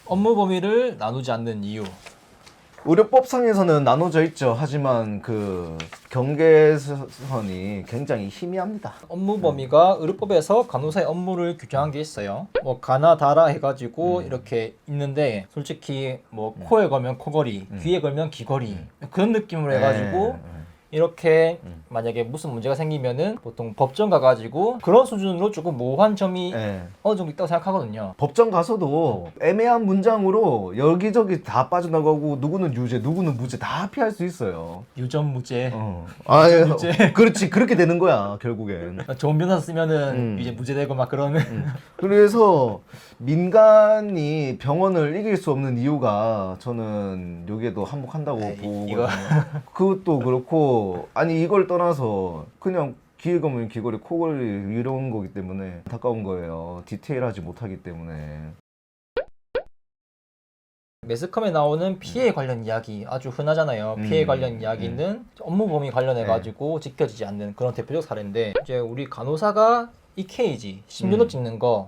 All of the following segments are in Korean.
업무 범위를 나누지 않는 이유. 의료법상에서는 나눠져 있죠. 하지만 그 경계선이 굉장히 희미합니다. 업무 범위가 의료법에서 간호사의 업무를 규정한 게 있어요. 뭐 가나 다라 해가지고 이렇게 있는데 솔직히 뭐 코에 걸면 코걸이, 귀에 걸면 귀걸이 그런 느낌으로 해가지고 이렇게 만약에 무슨 문제가 생기면은 보통 법정 가가지고 그런 수준으로 조금 모호한 점이 어느 정도 있다고 생각하거든요. 법정 가서도 애매한 문장으로 여기저기 다 빠져나가고 누구는 유죄, 누구는 무죄 다 피할 수 있어요. 유전무죄. 무죄. 그렇지, 그렇게 되는 거야 결국엔. 좋은 변호사 쓰면은 이제 무죄되고 막 그러는. 그래서 민간이 병원을 이길 수 없는 이유가 저는 여기에도 한몫한다고 보거든요. 그것도 그렇고 아니 이걸 떠나서 그냥 귀에 걸면 귀걸이, 코걸이 이런 거기 때문에 안타까운 거예요. 디테일하지 못하기 때문에. 매스컴에 나오는 피해 관련 이야기 아주 흔하잖아요. 피해 관련 이야기는 업무 범위 관련해 가지고 지켜지지 않는 그런 대표적 사례인데, 이제 우리 간호사가 EKG 심전도 찍는 거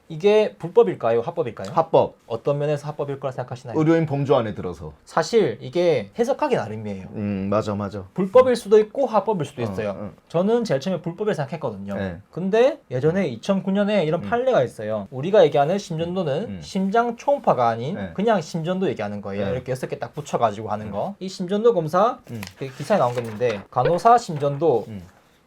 이게 불법일까요? 합법일까요? 합법. 어떤 면에서 합법일 거라 생각하시나요? 의료인 범주 안에 들어서. 사실 이게 해석하기 나름이에요. 맞아. 불법일 수도 있고 합법일 수도 있어요. 저는 제일 처음에 불법을 생각했거든요. 근데 예전에 2009년에 이런 판례가 있어요. 우리가 얘기하는 심전도는 심장 초음파가 아닌 그냥 심전도 얘기하는 거예요. 이렇게 6개 딱 붙여가지고 하는 거. 이 심전도 검사 그 기사에 나온 게 있는데, 간호사 심전도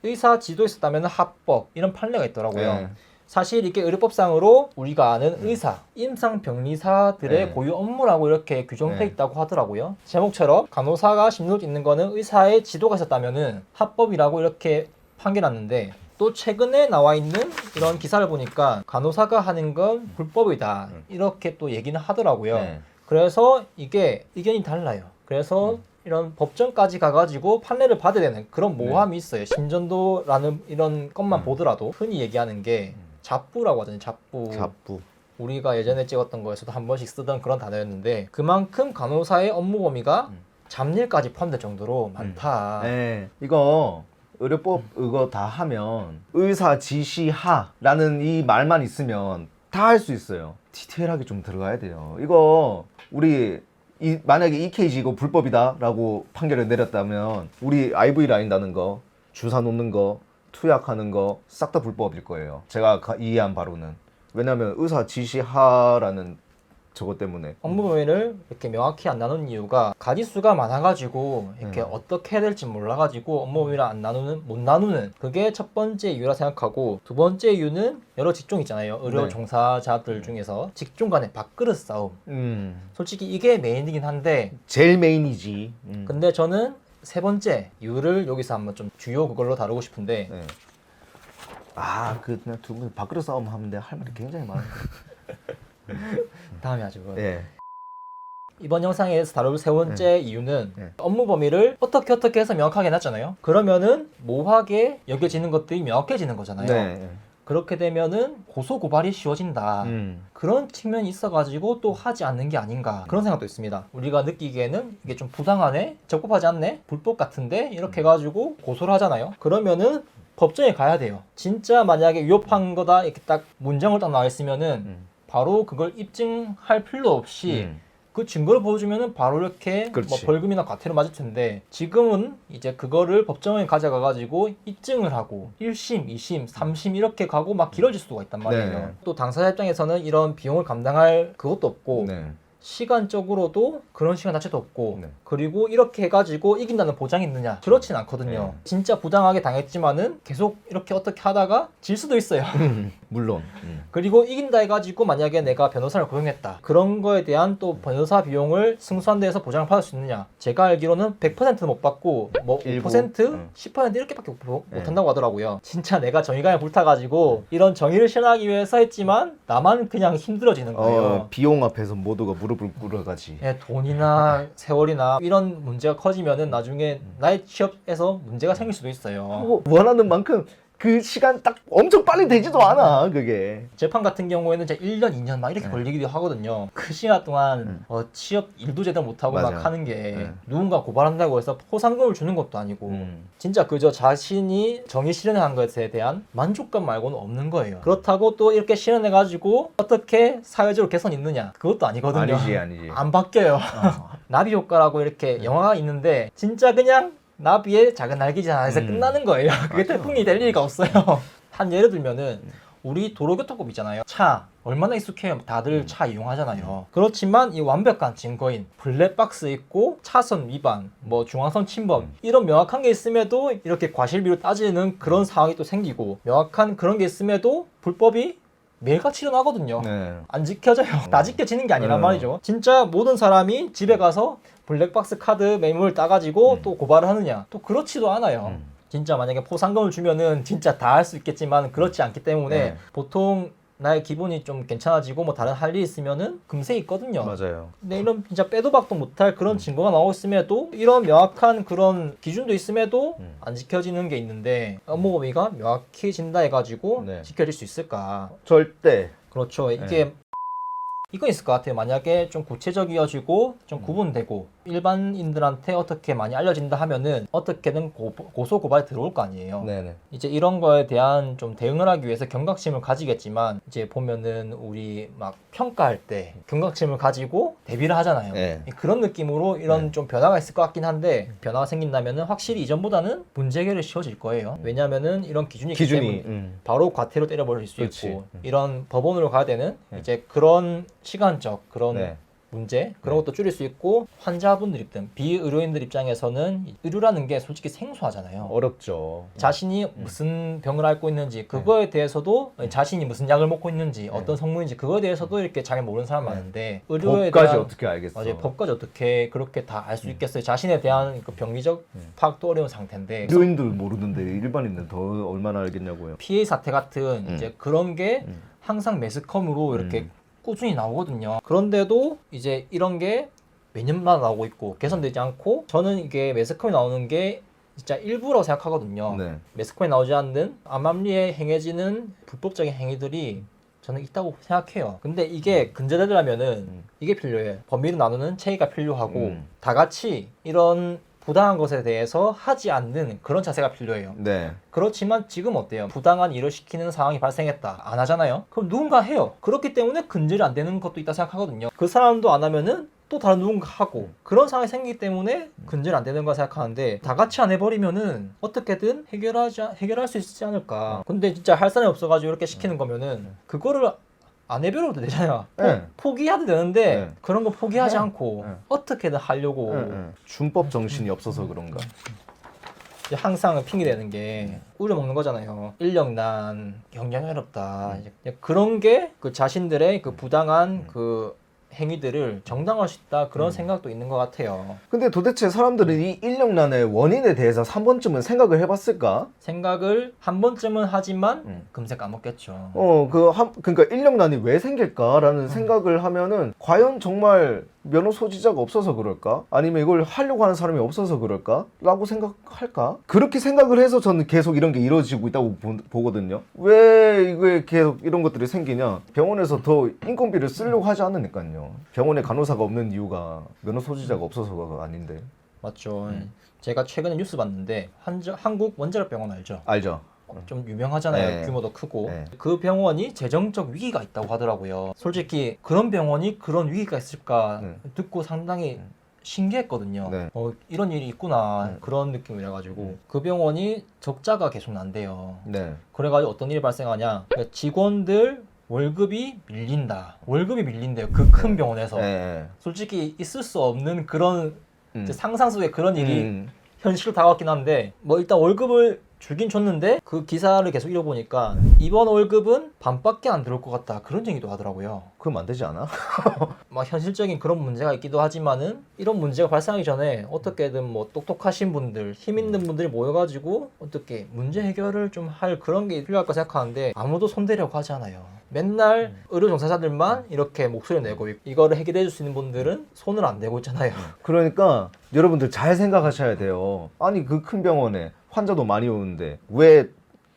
의사 지도에 있었다면 합법, 이런 판례가 있더라고요. 사실 이게 의료법상으로 우리가 아는 의사, 임상병리사들의 고유 업무라고 이렇게 규정돼 있다고 하더라고요. 제목처럼 간호사가 심전도 찍는 거는 의사의 지도가 있었다면은 합법이라고 이렇게 판결났는데, 또 최근에 나와 있는 이런 기사를 보니까 간호사가 하는 건 불법이다 이렇게 또 얘기는 하더라고요. 그래서 이게 의견이 달라요. 그래서 이런 법정까지 가가지고 판례를 받아야 되는 그런 모함이 있어요. 심전도라는 이런 것만 보더라도 흔히 얘기하는 게 잡부라고 하잖아요. 잡부. 우리가 예전에 찍었던 거에서도 한 번씩 쓰던 그런 단어였는데, 그만큼 간호사의 업무 범위가 잡일까지 포함될 정도로 많다. 이거 의료법 이거 다 하면 의사 지시하라는 이 말만 있으면 다 할 수 있어요. 디테일하게 좀 들어가야 돼요. 이거 우리 만약에 EKG 이거 불법이다라고 판결을 내렸다면 우리 IV 라인 다는 거, 주사 놓는 거, 투약하는 거 싹 다 불법일 거예요. 제가 이해한 바로는. 왜냐면 의사 지시하라는 저것 때문에. 업무 범위를 이렇게 명확히 안 나누는 이유가 가지수가 많아가지고 이렇게 어떻게 해야 될지 몰라가지고 업무 범위를 못 나누는 그게 첫 번째 이유라 생각하고, 두 번째 이유는 여러 직종 있잖아요. 의료 종사자들 중에서 직종 간의 밥그릇 싸움. 솔직히 이게 메인이긴 한데 제일 메인이지. 근데 저는 세 번째 이유를 여기서 한번 좀 주요 그걸로 다루고 싶은데, 그냥 두 분 밥그릇 싸움 하면 할 말이 굉장히 많아요. 다음에 하죠. 이번 영상에서 다룰 세 번째 이유는 업무 범위를 어떻게 해서 명확하게 해놨잖아요. 그러면은 모호하게 여겨지는 것들이 명확해지는 거잖아요. 그렇게 되면은 고소 고발이 쉬워진다. 그런 측면이 있어가지고 또 하지 않는 게 아닌가, 그런 생각도 있습니다. 우리가 느끼기에는 이게 좀 부당하네, 적법하지 않네, 불법 같은데 이렇게 해가지고 고소를 하잖아요. 그러면은 법정에 가야 돼요. 진짜 만약에 위협한 거다 이렇게 딱 문장으로 딱 나와 있으면은 바로 그걸 입증할 필요 없이 그 증거를 보여주면은 바로 이렇게 뭐 벌금이나 과태료 맞을 텐데, 지금은 이제 그거를 법정에 가져가가지고 입증을 하고 1심, 2심, 3심 이렇게 가고 막 길어질 수가 있단 말이에요. 또 당사자 입장에서는 이런 비용을 감당할 그것도 없고 시간적으로도 그런 시간 자체도 없고 그리고 이렇게 해가지고 이긴다는 보장이 있느냐? 그렇진 않거든요. 진짜 부당하게 당했지만은 계속 이렇게 어떻게 하다가 질 수도 있어요. 물론. 그리고 이긴다 해가지고 만약에 내가 변호사를 고용했다, 그런 거에 대한 또 변호사 비용을 승소한 데에서 보장을 받을 수 있느냐? 제가 알기로는 100%는 못 받고 뭐 5%, 10% 이렇게밖에 못 한다고 하더라고요. 진짜 내가 정의감에 불타가지고 이런 정의를 실현하기 위해서 했지만 나만 그냥 힘들어지는 거예요. 비용 앞에서 모두가 무릎을 꿇어가지. 돈이나 세월이나 이런 문제가 커지면은 나중에 나의 취업에서 문제가 생길 수도 있어요. 원하는 만큼 그 시간 딱 엄청 빨리 되지도 않아 그게. 재판 같은 경우에는 이제 1년, 2년 막 이렇게 걸리기도 하거든요. 그 시간 동안 취업 일도 제대로 못하고 맞아요. 막 하는 게 누군가 고발한다고 해서 포상금을 주는 것도 아니고 진짜 그저 자신이 정의 실현한 것에 대한 만족감 말고는 없는 거예요. 그렇다고 또 이렇게 실현해가지고 어떻게 사회적으로 개선 있느냐? 그것도 아니거든요. 아니지. 안 바뀌어요. 나비 효과라고 이렇게 영화가 있는데 진짜 그냥 나비의 작은 날개짓 안에서 끝나는 거예요. 그게 태풍이 될 리가 없어요. 한 예를 들면은 우리 도로교통법 있잖아요. 차 얼마나 익숙해요. 다들 차 이용하잖아요. 그렇지만 이 완벽한 증거인 블랙박스 있고 차선 위반, 뭐 중앙선 침범 이런 명확한 게 있음에도 이렇게 과실비로 따지는 그런 상황이 또 생기고 명확한 그런 게 있음에도 불법이 매일같이 일어나거든요. 안 지켜져요. 다 지켜지는 게 아니란 말이죠. 진짜 모든 사람이 집에 가서 블랙박스 카드 메모를 따가지고 또 고발을 하느냐? 또 그렇지도 않아요. 진짜 만약에 포상금을 주면은 진짜 다 할 수 있겠지만 그렇지 않기 때문에 보통 나의 기분이 좀 괜찮아지고 뭐 다른 할 일이 있으면은 금세 있거든요. 맞아요. 근데 이런 진짜 빼도 박도 못할 그런 증거가 나오고 있음에도 이런 명확한 그런 기준도 있음에도 안 지켜지는 게 있는데 업무 범위가 명확해진다 해가지고 지켜질 수 있을까? 절대. 그렇죠. 이게 이건 있을 것 같아요. 만약에 좀 구체적이어지고 좀 구분되고 일반인들한테 어떻게 많이 알려진다 하면은 어떻게든 고소 고발이 들어올 거 아니에요. 네네. 이제 이런 거에 대한 좀 대응을 하기 위해서 경각심을 가지겠지만 이제 보면은 우리 막 평가할 때 경각심을 가지고 대비를 하잖아요. 그런 느낌으로 이런 좀 변화가 있을 것 같긴 한데 변화가 생긴다면은 확실히 이전보다는 문제 해결이 쉬워질 거예요. 왜냐면은 이런 기준이 있기 때문에 바로 과태료 때려버릴 수 있고 이런 법원으로 가야 되는 이제 그런 시간적 그런 문제 그런 것도 줄일 수 있고 환자분들 입장 비의료인들 입장에서는 의료라는 게 솔직히 생소하잖아요. 어렵죠. 자신이 무슨 병을 앓고 있는지 그거에 대해서도 자신이 무슨 약을 먹고 있는지 어떤 성분인지 그거에 대해서도 이렇게 잘 모르는 사람 많은데 의료에 법까지 대한 어떻게 알겠어? 맞아요. 법까지 어떻게 그렇게 다 알 수 있겠어요. 자신에 대한 그 병리적 파악도 어려운 상태인데 의료인들 모르는데 일반인은 더 얼마나 알겠냐고요. PA 사태 같은 이제 그런 게 항상 매스컴으로 이렇게 꾸준히 나오거든요. 그런데도 이제 이런 게 몇 년마다 나오고 있고 개선되지 않고 저는 이게 매스컴에 나오는 게 진짜 일부라고 생각하거든요. 매스컴에 나오지 않는 암암리에 행해지는 불법적인 행위들이 저는 있다고 생각해요. 근데 이게 근절되려면은 이게 필요해요. 범위를 나누는 체계가 필요하고 다 같이 이런 부당한 것에 대해서 하지 않는 그런 자세가 필요해요. 그렇지만 지금 어때요? 부당한 일을 시키는 상황이 발생했다. 안 하잖아요? 그럼 누군가 해요. 그렇기 때문에 근절이 안 되는 것도 있다 생각하거든요. 그 사람도 안 하면은 또 다른 누군가 하고 그런 상황이 생기기 때문에 근절이 안 되는 거 생각하는데 다 같이 안 해버리면은 어떻게든 해결할 수 있지 않을까. 근데 진짜 할 사람이 없어가지고 이렇게 시키는 거면은 그거를 안 해버려도 되잖아요. 포기해도 되는데 그런 거 포기하지 않고 어떻게든 하려고 준법 정신이 없어서 그런가. 항상 핑계대는 게 우려 먹는 거잖아요. 인력난, 경쟁이 어렵다. 이제 그런 게 그 자신들의 그 부당한 그 행위들을 정당화할 수 있다 그런 생각도 있는 것 같아요. 근데 도대체 사람들은 이 인력난의 원인에 대해서 한 번쯤은 생각을 해봤을까? 생각을 한 번쯤은 하지만 금세 까먹겠죠. 그러니까 인력난이 왜 생길까라는 생각을 하면은 과연 정말 면허 소지자가 없어서 그럴까? 아니면 이걸 하려고 하는 사람이 없어서 그럴까? 라고 생각할까? 그렇게 생각을 해서 저는 계속 이런 게 이루어지고 있다고 보거든요. 왜 이게 계속 이런 것들이 생기냐? 병원에서 더 인건비를 쓰려고 하지 않으니까요. 병원에 간호사가 없는 이유가 면허 소지자가 없어서가 아닌데. 맞죠. 제가 최근에 뉴스 봤는데 한국 원자력병원 알죠? 알죠. 좀 유명하잖아요. 규모도 크고. 그 병원이 재정적 위기가 있다고 하더라고요. 솔직히 그런 병원이 그런 위기가 있을까 듣고 상당히 신기했거든요. 이런 일이 있구나 그런 느낌이라가지고 그 병원이 적자가 계속 난대요. 그래가지고 어떤 일이 발생하냐, 그러니까 직원들 월급이 밀린대요. 그 큰 병원에서. 솔직히 있을 수 없는 그런 상상 속의 그런 일이 현실로 다가왔긴 한데 뭐 일단 월급을 줄긴 줬는데 그 기사를 계속 읽어보니까 이번 월급은 반밖에 안 들어올 것 같다 그런 얘기도 하더라고요. 그럼 안 되지 않아? 막 현실적인 그런 문제가 있기도 하지만은 이런 문제가 발생하기 전에 어떻게든 뭐 똑똑하신 분들, 힘 있는 분들이 모여가지고 어떻게 문제 해결을 좀 할 그런 게 필요할 거 생각하는데 아무도 손대려고 하지 않아요. 맨날 의료 종사자들만 이렇게 목소리를 내고 있고 이거를 해결해 줄 수 있는 분들은 손을 안 대고 있잖아요. 그러니까 여러분들 잘 생각하셔야 돼요. 아니 그 큰 병원에 환자도 많이 오는데 왜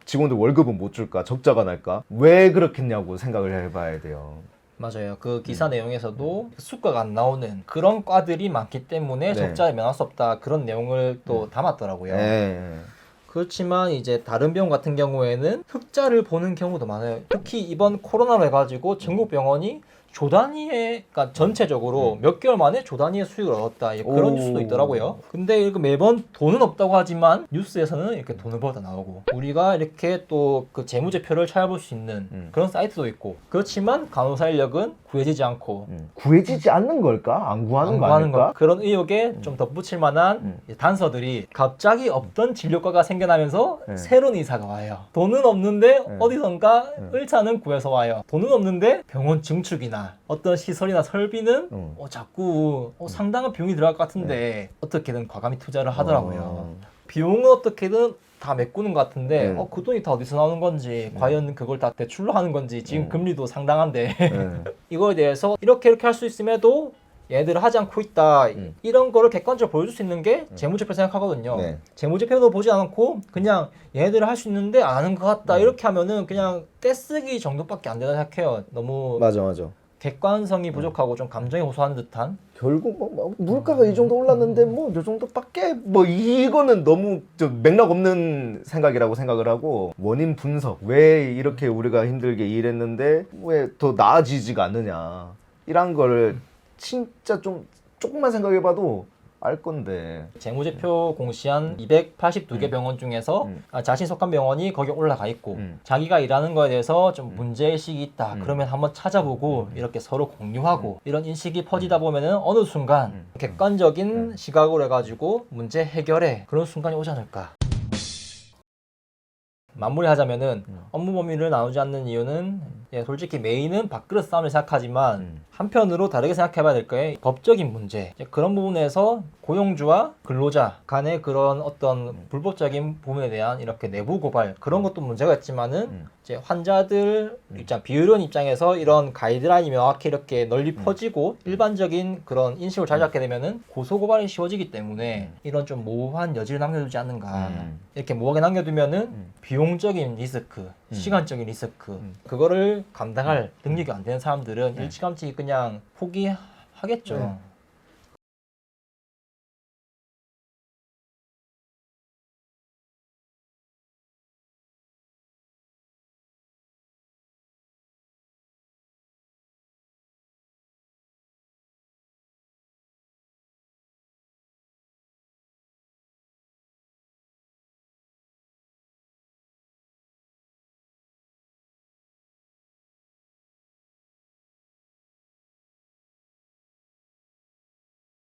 직원들 월급은 못 줄까? 적자가 날까? 왜 그렇겠냐고 생각을 해봐야 돼요. 맞아요. 그 기사 내용에서도 수가가 안 나오는 그런 과들이 많기 때문에 적자를 면할 수 없다. 그런 내용을 또 담았더라고요. 그렇지만 이제 다른 병원 같은 경우에는 흑자를 보는 경우도 많아요. 특히 이번 코로나로 해가지고 전국 병원이 조 단위의, 그러니까 전체적으로 몇 개월 만에 조 단위의 수익을 얻었다. 그런 뉴스도 있더라고요. 근데 이렇게 매번 돈은 없다고 하지만 뉴스에서는 이렇게 돈을 벌다 나오고 우리가 이렇게 또 그 재무제표를 찾아볼 수 있는 그런 사이트도 있고 그렇지만 간호사 인력은 구해지지 않고 구해지지 않는 걸까? 안 구하는 거 구하는 아닐까? 거. 그런 의혹에 좀 덧붙일 만한 단서들이 갑자기 없던 진료과가 생겨나면서 새로운 의사가 와요. 돈은 없는데 어디선가 의사는 구해서 와요. 돈은 없는데 병원 증축이나 어떤 시설이나 설비는 자꾸 상당한 비용이 들어갈 것 같은데 어떻게든 과감히 투자를 하더라고요. 비용은 어떻게든 다 메꾸는 것 같은데 그 돈이 다 어디서 나오는 건지 과연 그걸 다 대출로 하는 건지 지금 금리도 상당한데 이거에 대해서 이렇게 할 수 있음에도 얘네들은 하지 않고 있다. 이런 거를 객관적으로 보여줄 수 있는 게 재무제표 생각하거든요. 재무제표도 보지 않고 그냥 얘네들은 할 수 있는데 안 하는 것 같다. 이렇게 하면은 그냥 떼쓰기 정도밖에 안 된다 생각해요. 너무 맞아. 객관성이 부족하고 좀 감정이 호소하는 듯한. 결국 뭐 물가가 이 정도 올랐는데 뭐 요 정도밖에 뭐 이거는 너무 좀 맥락 없는 생각이라고 생각을 하고 원인 분석 왜 이렇게 우리가 힘들게 일했는데 왜 더 나아지지가 않느냐 이런 거를 진짜 좀 조금만 생각해봐도 알 건데 재무제표 공시한 282개 병원 중에서 자신 속한 병원이 거기 올라가 있고 자기가 일하는 거에 대해서 좀 문제의식이 있다. 그러면 한번 찾아보고 이렇게 서로 공유하고 이런 인식이 퍼지다 보면은 어느 순간 객관적인 시각으로 해가지고 문제 해결에 그런 순간이 오지 않을까. 마무리하자면은 업무 범위를 나누지 않는 이유는 솔직히 메인은 밥그릇 싸움을 생각하지만 한편으로 다르게 생각해봐야 될 거예요. 법적인 문제 그런 부분에서 고용주와 근로자 간의 그런 어떤 불법적인 부분에 대한 이렇게 내부 고발 그런 것도 문제가 있지만은 이제 환자들 입장 비의료인 입장에서 이런 가이드라인이 명확히 이렇게 널리 퍼지고 일반적인 그런 인식을 잘 잡게 되면은 고소 고발이 쉬워지기 때문에 이런 좀 모호한 여지를 남겨두지 않는가. 이렇게 모호하게 남겨두면은 비용적인 리스크, 시간적인 리스크 그거를 감당할 능력이 안 되는 사람들은 일찌감치 그냥 포기하겠죠.